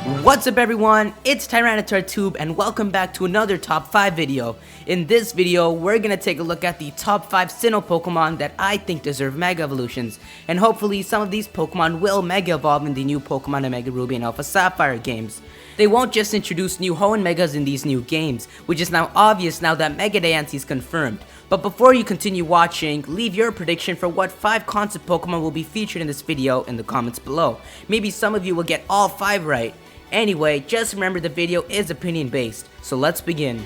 What's up everyone, it's TyranitarTube and welcome back to another top 5 video. In this video, we're gonna take a look at the top 5 SINNOH Pokemon that I think deserve Mega Evolutions. And hopefully some of these Pokemon will Mega Evolve in the new Pokemon Omega Ruby and Alpha Sapphire games. They won't just introduce new Hoenn Megas in these new games, which is now obvious now that Mega Diancie is confirmed. But before you continue watching, leave your prediction for what 5 concept Pokemon will be featured in this video in the comments below. Maybe some of you will get all 5 right. Anyway, just remember the video is opinion based, so let's begin.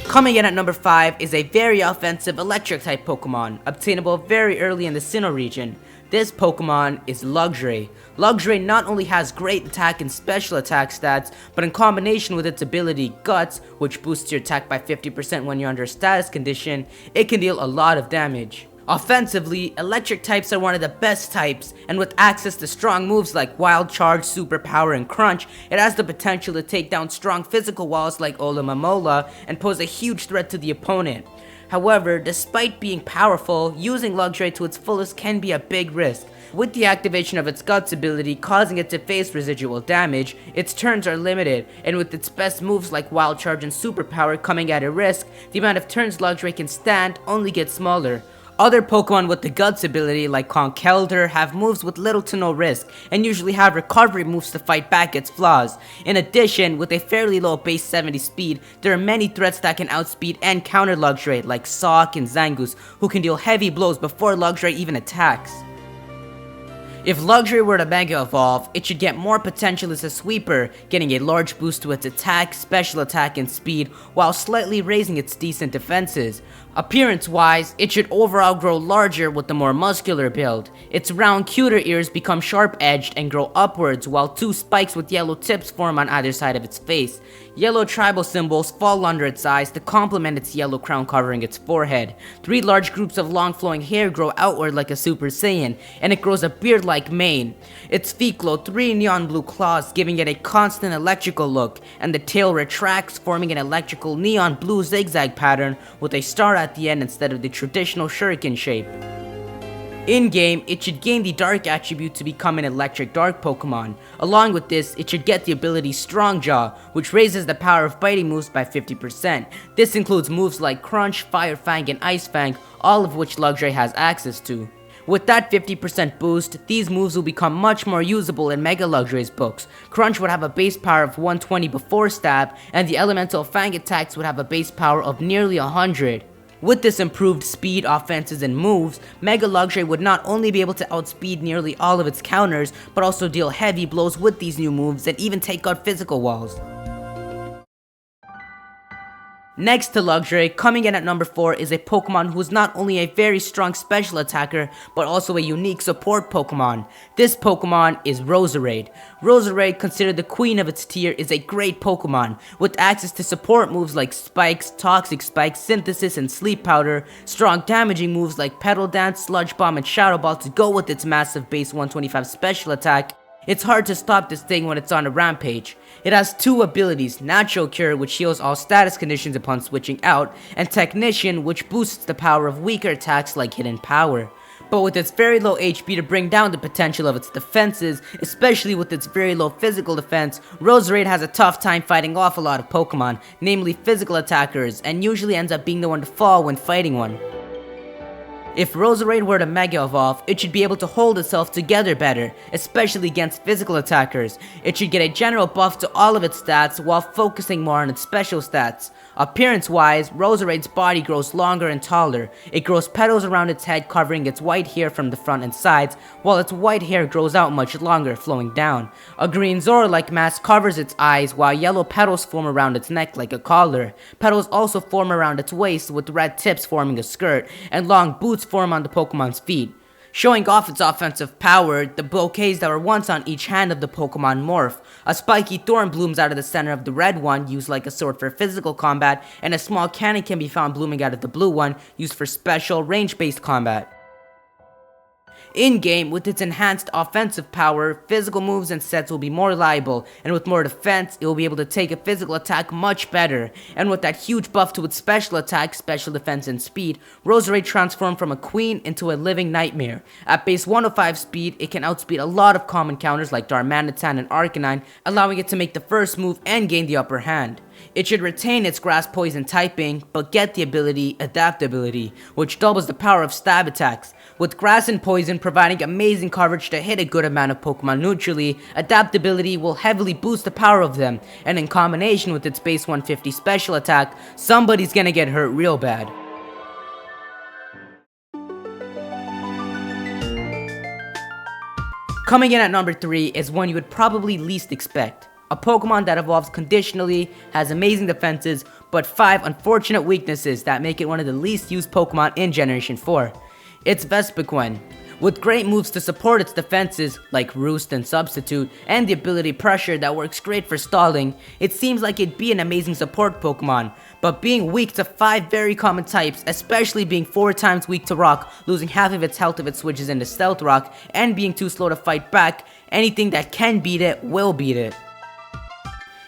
Coming in at number 5 is a very offensive electric type Pokemon, obtainable very early in the Sinnoh region. This Pokemon is Luxray. Luxray not only has great attack and special attack stats, but in combination with its ability Guts, which boosts your attack by 50% when you're under a status condition, it can deal a lot of damage. Offensively, electric types are one of the best types, and with access to strong moves like Wild Charge, Superpower, and Crunch, it has the potential to take down strong physical walls like Olomomola and pose a huge threat to the opponent. However, despite being powerful, using Luxray to its fullest can be a big risk. With the activation of its Guts ability causing it to face residual damage, its turns are limited, and with its best moves like Wild Charge and Superpower coming at a risk, the amount of turns Luxray can stand only gets smaller. Other Pokemon with the Guts ability like Conkeldurr have moves with little to no risk and usually have recovery moves to fight back its flaws. In addition, with a fairly low base 70 speed, there are many threats that can outspeed and counter Luxray like Sawk and Zangoose, who can deal heavy blows before Luxray even attacks. If Luxray were to Mega Evolve, it should get more potential as a sweeper, getting a large boost to its attack, special attack, and speed, while slightly raising its decent defenses. Appearance-wise, it should overall grow larger with the more muscular build. Its round, cuter ears become sharp-edged and grow upwards, while 2 spikes with yellow tips form on either side of its face. Yellow tribal symbols fall under its eyes to complement its yellow crown covering its forehead. 3 large groups of long flowing hair grow outward like a Super Saiyan, and it grows a beard-like mane. Its feet glow 3 neon blue claws, giving it a constant electrical look, and the tail retracts, forming an electrical neon blue zigzag pattern with a star at the end instead of the traditional shuriken shape. In-game, it should gain the Dark attribute to become an electric dark Pokemon. Along with this, it should get the ability Strong Jaw, which raises the power of biting moves by 50%. This includes moves like Crunch, Fire Fang, and Ice Fang, all of which Luxray has access to. With that 50% boost, these moves will become much more usable in Mega Luxray's books. Crunch would have a base power of 120 before stab, and the elemental Fang attacks would have a base power of nearly 100. With this improved speed, offenses, and moves, Mega Luxray would not only be able to outspeed nearly all of its counters, but also deal heavy blows with these new moves and even take out physical walls. Next to Luxray, coming in at number 4 is a Pokemon who is not only a very strong special attacker, but also a unique support Pokemon. This Pokemon is Roserade. Roserade, considered the queen of its tier, is a great Pokemon. With access to support moves like Spikes, Toxic Spike, Synthesis, and Sleep Powder, strong damaging moves like Petal Dance, Sludge Bomb, and Shadow Ball to go with its massive base 125 special attack, it's hard to stop this thing when it's on a rampage. It has 2 abilities, Natural Cure, which heals all status conditions upon switching out, and Technician, which boosts the power of weaker attacks like Hidden Power. But with its very low HP to bring down the potential of its defenses, especially with its very low physical defense, Roserade has a tough time fighting off a lot of Pokemon, namely physical attackers, and usually ends up being the one to fall when fighting one. If Roserade were to Mega Evolve, it should be able to hold itself together better, especially against physical attackers. It should get a general buff to all of its stats while focusing more on its special stats. Appearance-wise, Roserade's body grows longer and taller. It grows petals around its head covering its white hair from the front and sides, while its white hair grows out much longer, flowing down. A green Zora-like mask covers its eyes, while yellow petals form around its neck like a collar. Petals also form around its waist, with red tips forming a skirt, and long boots form on the Pokemon's feet. Showing off its offensive power, the bouquets that were once on each hand of the Pokemon morph. A spiky thorn blooms out of the center of the red one, used like a sword for physical combat, and a small cannon can be found blooming out of the blue one, used for special range-based combat. In-game, with its enhanced offensive power, physical moves and sets will be more reliable, and with more defense, it will be able to take a physical attack much better. And with that huge buff to its special attack, special defense, and speed, Roserade transformed from a queen into a living nightmare. At base 105 speed, it can outspeed a lot of common counters like Darmanitan and Arcanine, allowing it to make the first move and gain the upper hand. It should retain its grass poison typing, but get the ability Adaptability, which doubles the power of stab attacks. With grass and poison providing amazing coverage to hit a good amount of Pokemon neutrally, Adaptability will heavily boost the power of them, and in combination with its base 150 special attack, somebody's gonna get hurt real bad. Coming in at number 3 is one you would probably least expect. A Pokemon that evolves conditionally, has amazing defenses, but 5 unfortunate weaknesses that make it one of the least used Pokemon in Generation 4. It's Vespiquen. With great moves to support its defenses, like Roost and Substitute, and the ability Pressure that works great for stalling, it seems like it'd be an amazing support Pokemon, but being weak to 5 very common types, especially being 4 times weak to Rock, losing half of its health if it switches into Stealth Rock, and being too slow to fight back, anything that can beat it will beat it.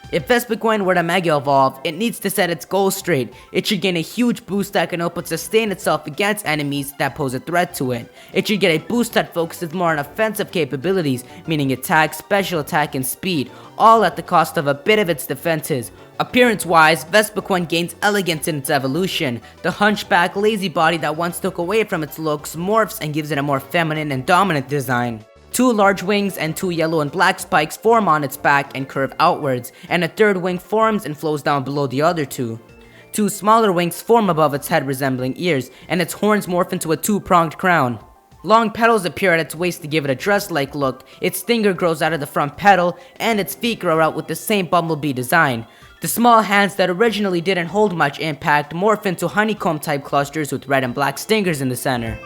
If Vespiquen were to Mega Evolve, it needs to set its goals straight. It should gain a huge boost that can help it sustain itself against enemies that pose a threat to it. It should get a boost that focuses more on offensive capabilities, meaning attack, special attack, and speed, all at the cost of a bit of its defenses. Appearance-wise, Vespiquen gains elegance in its evolution. The hunchback, lazy body that once took away from its looks morphs and gives it a more feminine and dominant design. 2 large wings and 2 yellow and black spikes form on its back and curve outwards, and a third wing forms and flows down below the other 2. 2 smaller wings form above its head resembling ears, and its horns morph into a 2-pronged crown. Long petals appear at its waist to give it a dress-like look, its stinger grows out of the front petal, and its feet grow out with the same bumblebee design. The small hands that originally didn't hold much impact morph into honeycomb-type clusters with red and black stingers in the center.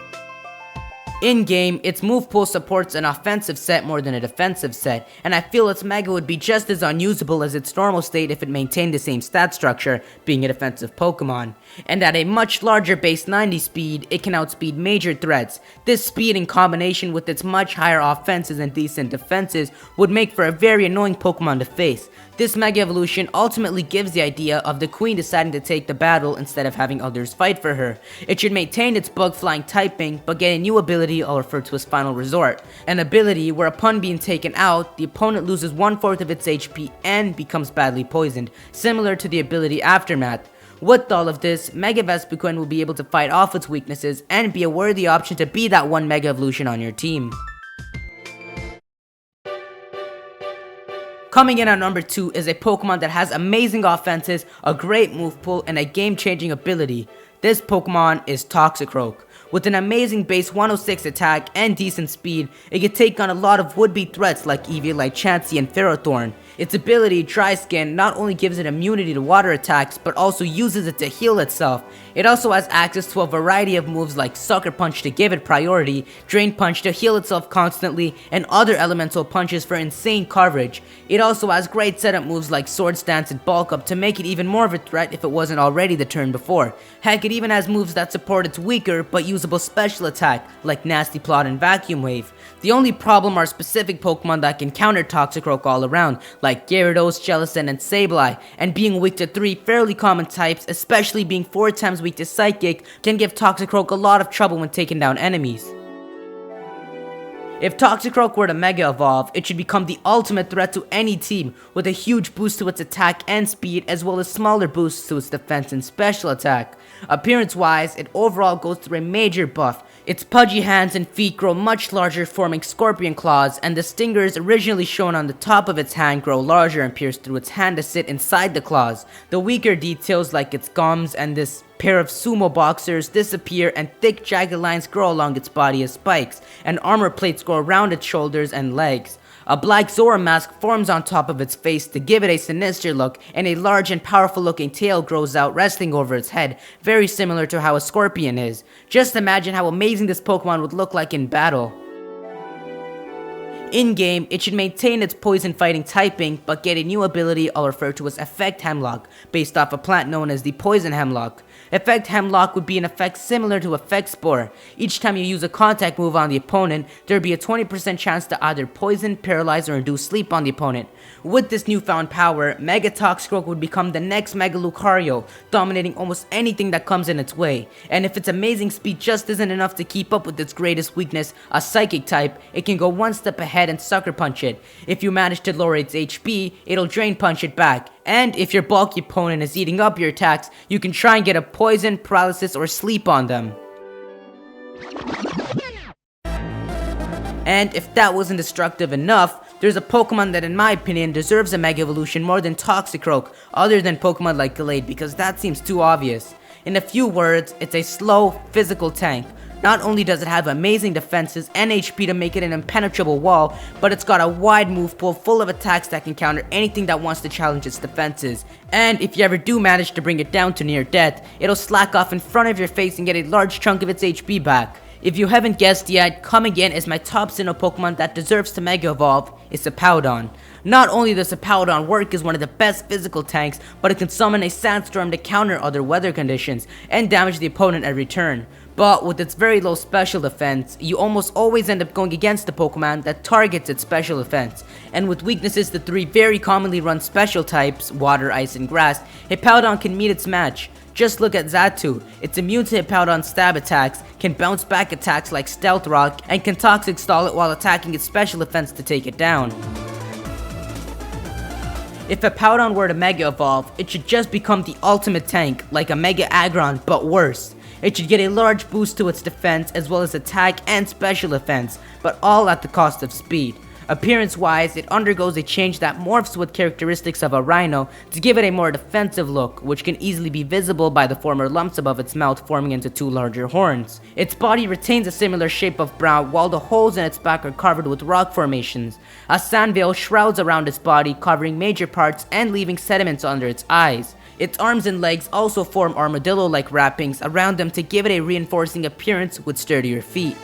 In-game, its move pool supports an offensive set more than a defensive set, and I feel its Mega would be just as unusable as its normal state if it maintained the same stat structure, being a defensive Pokemon. And at a much larger base 90 speed, it can outspeed major threats. This speed in combination with its much higher offenses and decent defenses would make for a very annoying Pokemon to face. This Mega Evolution ultimately gives the idea of the Queen deciding to take the battle instead of having others fight for her. It should maintain its Bug Flying typing, but get a new ability I'll refer to as Final Resort. An ability where upon being taken out, the opponent loses 1/4 of its HP and becomes badly poisoned, similar to the ability Aftermath. With all of this, Mega Vespiquen will be able to fight off its weaknesses and be a worthy option to be that one Mega Evolution on your team. Coming in at number 2 is a Pokemon that has amazing offenses, a great move pool, and a game-changing ability. This Pokemon is Toxicroak. With an amazing base 106 attack and decent speed, it can take on a lot of would-be threats like Eviolite, Chansey, and Ferrothorn. Its ability, Dry Skin, not only gives it immunity to water attacks, but also uses it to heal itself. It also has access to a variety of moves like Sucker Punch to give it priority, Drain Punch to heal itself constantly, and other elemental punches for insane coverage. It also has great setup moves like Sword Stance and Bulk Up to make it even more of a threat if it wasn't already the turn before. Heck, it even has moves that support its weaker but usable special attack like Nasty Plot and Vacuum Wave. The only problem are specific Pokemon that can counter Toxicroak all around, like Gyarados, Jellicent, and Sableye, and being weak to 3 fairly common types, especially being 4 times weak to Psychic, can give Toxicroak a lot of trouble when taking down enemies. If Toxicroak were to Mega Evolve, it should become the ultimate threat to any team, with a huge boost to its attack and speed, as well as smaller boosts to its defense and special attack. Appearance-wise, it overall goes through a major buff. Its pudgy hands and feet grow much larger, forming scorpion claws, and the stingers originally shown on the top of its hand grow larger and pierce through its hand to sit inside the claws. The weaker details like its gums and this pair of sumo boxers disappear, and thick jagged lines grow along its body as spikes, and armor plates grow around its shoulders and legs. A black Zora mask forms on top of its face to give it a sinister look, and a large and powerful looking tail grows out resting over its head, very similar to how a scorpion is. Just imagine how amazing this Pokemon would look like in battle. In-game, it should maintain its poison fighting typing, but get a new ability I'll refer to as Effect Hemlock, based off a plant known as the Poison Hemlock. Effect Hemlock would be an effect similar to Effect Spore. Each time you use a contact move on the opponent, there would be a 20% chance to either poison, paralyze, or induce sleep on the opponent. With this newfound power, Mega Toxicroak would become the next Mega Lucario, dominating almost anything that comes in its way. And if its amazing speed just isn't enough to keep up with its greatest weakness, a Psychic type, it can go one step ahead and Sucker Punch it. If you manage to lower its HP, it'll Drain Punch it back. And if your bulky opponent is eating up your attacks, you can try and get a poison, paralysis, or sleep on them. And if that wasn't destructive enough, there's a Pokemon that in my opinion deserves a Mega Evolution more than Toxicroak, other than Pokemon like Gallade, because that seems too obvious. In a few words, it's a slow, physical tank. Not only does it have amazing defenses and HP to make it an impenetrable wall, but it's got a wide move pool full of attacks that can counter anything that wants to challenge its defenses. And if you ever do manage to bring it down to near death, it'll slack off in front of your face and get a large chunk of its HP back. If you haven't guessed yet, coming in as my top Sinnoh Pokemon that deserves to Mega Evolve is Hippowdon. Not only does Hippowdon work as one of the best physical tanks, but it can summon a sandstorm to counter other weather conditions and damage the opponent every turn. But with its very low special defense, you almost always end up going against the Pokemon that targets its special defense. And with weaknesses to 3 very commonly run special types, Water, Ice, and Grass, Hippowdon can meet its match. Just look at Xatu. It's immune to Hippowdon's stab attacks, can bounce back attacks like Stealth Rock, and can Toxic Stall it while attacking its special defense to take it down. If Hippowdon were to Mega Evolve, it should just become the ultimate tank, like a Mega Aggron, but worse. It should get a large boost to its defense as well as attack and special defense, but all at the cost of speed. Appearance-wise, it undergoes a change that morphs with characteristics of a rhino to give it a more defensive look, which can easily be visible by the former lumps above its mouth forming into 2 larger horns. Its body retains a similar shape of brow, while the holes in its back are covered with rock formations. A sand veil shrouds around its body, covering major parts and leaving sediments under its eyes. Its arms and legs also form armadillo-like wrappings around them to give it a reinforcing appearance with sturdier feet.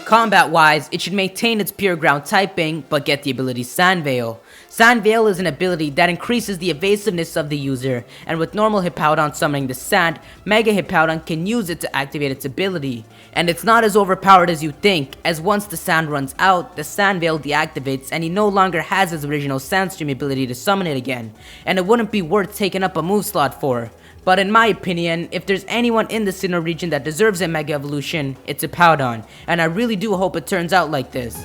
Combat-wise, it should maintain its pure ground typing, but get the ability Sand Veil. Sand Veil is an ability that increases the evasiveness of the user, and with normal Hippowdon summoning the sand, Mega Hippowdon can use it to activate its ability. And it's not as overpowered as you think, as once the sand runs out, the Sand Veil deactivates and he no longer has his original Sandstream ability to summon it again, and it wouldn't be worth taking up a move slot for. But in my opinion, if there's anyone in the Sinnoh region that deserves a Mega Evolution, it's Hippowdon, and I really do hope it turns out like this.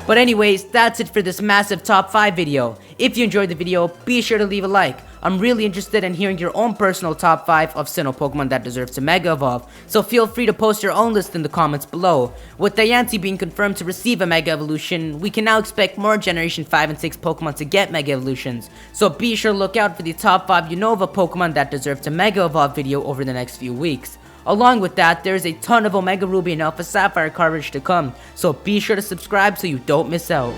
But anyways, that's it for this massive top 5 video. If you enjoyed the video, be sure to leave a like. I'm really interested in hearing your own personal top 5 of Sinnoh Pokemon that deserves to Mega Evolve, so feel free to post your own list in the comments below. With Diancie being confirmed to receive a Mega Evolution, we can now expect more Generation 5 and 6 Pokemon to get Mega Evolutions, so be sure to look out for the top 5 Unova Pokemon that deserve to Mega Evolve video over the next few weeks. Along with that, there is a ton of Omega Ruby and Alpha Sapphire coverage to come, so be sure to subscribe so you don't miss out.